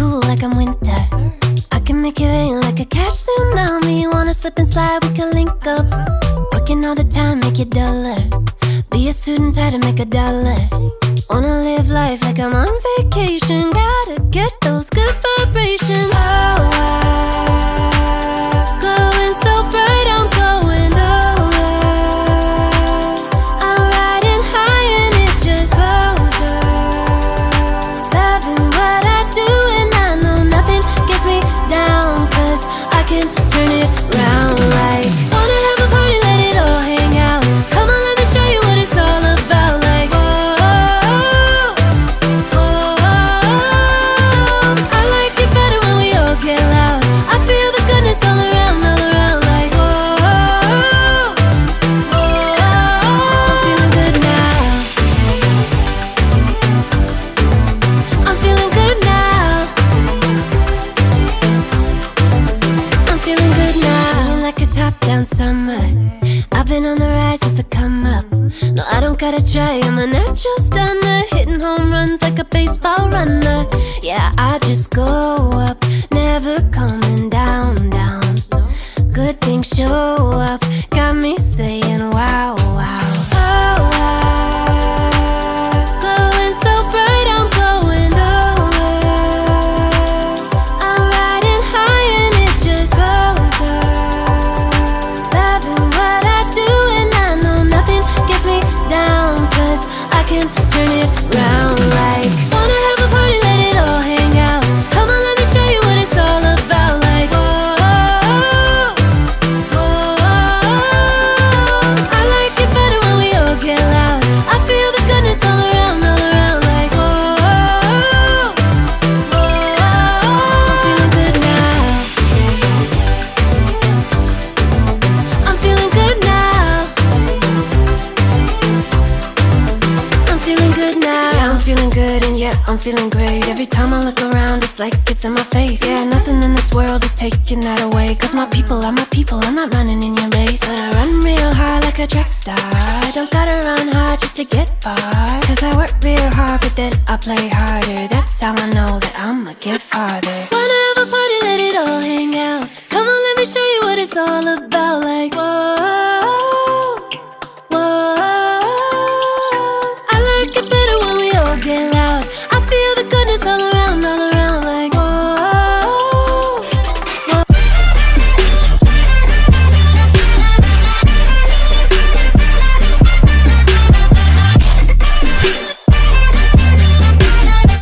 cool like I'm winter. I can make it rain like a cash tsunami. Wanna slip and slide, we can link up. Working all the time, make it duller. Be a student, try to make $1. Wanna live life like I'm on vacation. Gotta get those good vibrations. Oh, glowing so bright, I'm going solar. I'm riding high and it just goes up. Loving what I do and I know nothing gets me down, 'cause I can turn it round like. Wanna have a party, let it all hang out. Come on, let me show you what it's all about. Like, whoa, I like it better when we all get loud. I feel the goodness all around, like, whoa, I'm feeling good now. I'm feeling good now. I'm feeling good now. Feeling like a top-down summer. I've been on the rise, it's a come up. No, I don't gotta try, I'm a natural stunner. Hitting home runs like a baseball runner. Yeah, I just go up, never coming down, down. Good things show up, got me saying wow, wow. Oh, glowing so bright, I'm going solar. I'm riding high and it just goes up. Loving what I do and I know nothing gets me down, 'cause I can turn it round like. Wanna have a party, let it all hang out. Come on, let me show you what it's all about. Like, whoa, I like it better when we all get loud. I feel the goodness all around, like, whoa, I'm feeling good now. I'm feeling good now. I'm feeling good now. Yeah, I'm feeling good and yeah, I'm feeling great. Every time I look around, it's like it's in my face. Yeah, nothing in this world is taking that away. 'Cause my people are my people, I'm not running in your race. But I run real hard like a track star. I don't gotta run hard just to get far. 'Cause I work real hard, but then I play harder. That's how I know that I'ma get farther. Wanna have a party,